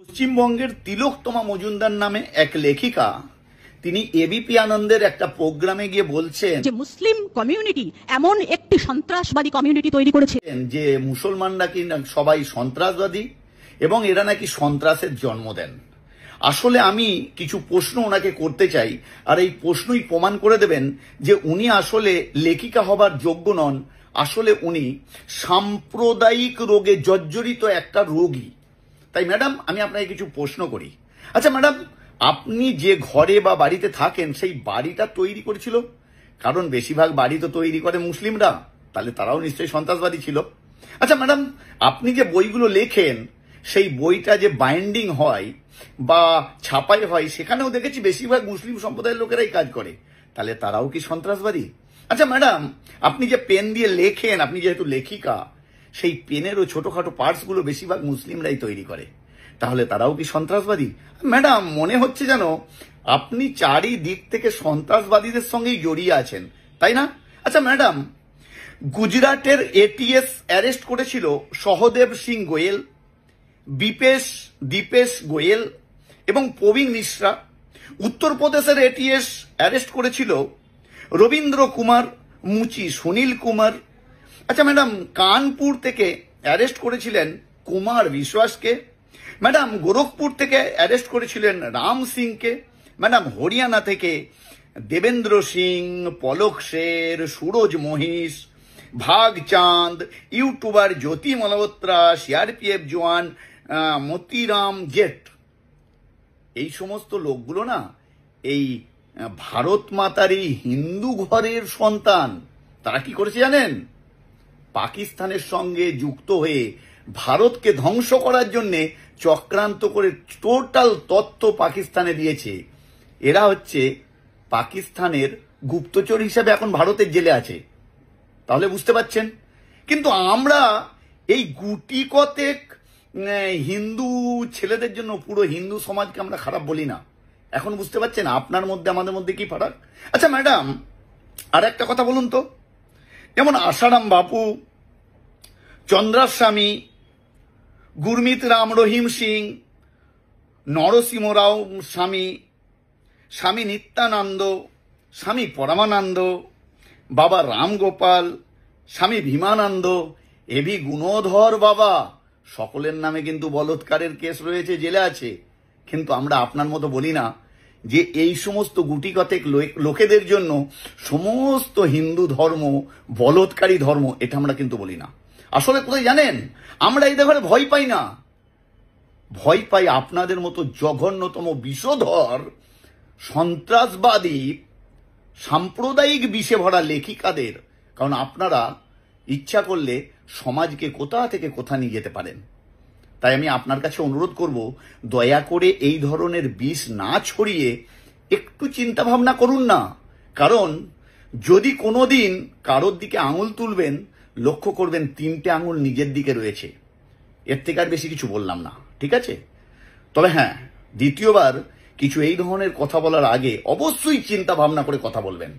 পশ্চিমবঙ্গের তিলোত্তমা মজুমদার নামে এক লেখিকা, তিনি এবিপি আনন্দের একটা প্রোগ্রামে গিয়ে বলছেন যে মুসলিম কমিউনিটি এমন একটি সন্ত্রাসবাদী কমিউনিটি তৈরি করেছে যে মুসলমানরা কি সবাই সন্ত্রাসবাদী এবং এরা নাকি সন্ত্রাসের জন্ম দেন। আসলে আমি কিছু প্রশ্ন ওনাকে করতে চাই, আর এই প্রশ্নই প্রমাণ করে দেবেন যে উনি আসলে লেখিকা হবার যোগ্য নন। আসলে উনি সাম্প্রদায়িক রোগে জর্জরিত একটা রোগী। তাই ম্যাডাম, আমি আপনাকে কিছু প্রশ্ন করি। আচ্ছা ম্যাডাম, আপনি যে ঘরে বা বাড়িতে থাকেন সেই বাড়িটা তৈরি করেছিল, কারণ বেশিরভাগ বাড়ি তো তৈরি করে মুসলিমরা, তাহলে তারাও নিশ্চয়ই সন্ত্রাসবাদী ছিল। আচ্ছা ম্যাডাম, আপনি যে বইগুলো লেখেন সেই বইটা যে বাইন্ডিং হয় বা ছাপাই হয়, সেখানেও দেখেছি বেশিরভাগ মুসলিম সম্প্রদায়ের লোকেরাই কাজ করে, তাহলে তারাও কি সন্ত্রাসবাদী? আচ্ছা ম্যাডাম, আপনি যে পেন দিয়ে লেখেন, আপনি যেহেতু লেখিকা, সেই পেনেরও ছোটখাটো পার্টসগুলো বেশিরভাগ মুসলিমরাই তৈরি করে, তাহলে তারাও কি সন্ত্রাসবাদী? ম্যাডাম, মনে হচ্ছে যেন আপনি চারিদিক থেকে সন্ত্রাসবাদীদের সঙ্গেই জড়িয়ে আছেন, তাই না? আচ্ছা ম্যাডাম, গুজরাটের এটিএস অ্যারেস্ট করেছিল সহদেব সিং গোয়েল, দীপেশ গোয়েল এবং প্রবীণ মিশ্রা। উত্তরপ্রদেশের এটিএস অ্যারেস্ট করেছিল রবীন্দ্র কুমার মুচি, সুনীল কুমার। আচ্ছা ম্যাডাম, কানপুর থেকে অ্যারেস্ট করেছিলেন কুমার বিশ্বাসকে। ম্যাডাম, গোরখপুর থেকে অ্যারেস্ট করেছিলেন রাম সিংকে। ম্যাডাম, হরিয়ানা থেকে দেবেন্দ্র সিং, পলক শের, সুরজ মহিষ, ভাগচাঁদ, ইউটিউবার জ্যোতি মালহোত্রা, সিআরপিএফ জওয়ান মতিরাম জেট। এই সমস্ত লোকগুলো না এই ভারত মাতারই হিন্দু ঘরের সন্তান। তারা কি করেছে জানেন? পাকিস্তানের সঙ্গে যুক্ত হয়ে ভারতকে ধ্বংস করার জন্য চক্রান্ত করে টোটাল তথ্য পাকিস্তানে দিয়েছে। এরা হচ্ছে পাকিস্তানের গুপ্তচর হিসাবে এখন ভারতের জেলে আছে, তাহলে বুঝতে পারছেন। কিন্তু আমরা এই গুটি কতেক হিন্দু ছেলেদের জন্য পুরো হিন্দু সমাজকে আমরা খারাপ বলি না। এখন বুঝতে পারছেন আপনার মধ্যে আমাদের মধ্যে কি ফারাক? আচ্ছা ম্যাডাম, আর একটা কথা বলুন তো, যেমন আসারাম বাপু, চন্দ্রাস্বামী, গুরমিত রাম রহিম সিং, নরসিংহ রাও স্বামী, স্বামী নিত্যানন্দ, স্বামী পরমানন্দ, বাবা রামগোপাল, স্বামী ভীমানন্দ, এবি গুণধর বাবা, সকলের নামে কিন্তু বলৎকারের কেস রয়েছে, জেলে আছে। কিন্তু আমরা আপনার মতো বলি না যে এই সমস্ত গুটি কতেক লোকেদের জন্য সমস্ত হিন্দু ধর্ম বলৎকারী ধর্ম, এটা আমরা কিন্তু বলি না। আসলে কোথায় জানেন, আমরা এই ব্যাপারে ভয় পাই না, ভয় পাই আপনাদের মতো জঘন্যতম বিষধর সন্ত্রাসবাদী সাম্প্রদায়িক বিষে ভরা লেখিকাদের। কারণ আপনারা ইচ্ছা করলে সমাজকে কোথা থেকে কোথা নিয়ে যেতে পারেন। তাই আমি আপনার কাছে অনুরোধ করব, দয়া করে এই ধরনের বিষ না ছড়িয়ে একটু চিন্তা ভাবনা করুন না। কারণ যদি কোনোদিন কারোর দিকে আঙুল তুলবেন, লক্ষ্য করবেন 3টে আঙুল নিজের দিকে রয়েছে। এর থেকে আর বেশি কিছু বললাম না, ঠিক আছে? তবে হ্যাঁ, দ্বিতীয়বার কিছু এই ধরনের কথা বলার আগে অবশ্যই চিন্তা ভাবনা করে কথা বলবেন।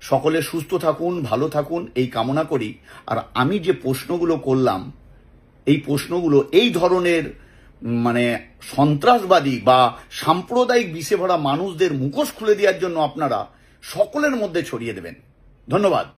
সকলে সুস্থ থাকুন, ভালো থাকুন, এই কামনা করি। আর আমি যে প্রশ্নগুলো করলাম, এই প্রশ্নগুলো এই ধরনের সন্ত্রাসবাদী বা সাম্প্রদায়িক বিষে ভরা মানুষদের মুখোশ খুলে দেওয়ার জন্য আপনারা সকলের মধ্যে ছড়িয়ে দেবেন। ধন্যবাদ।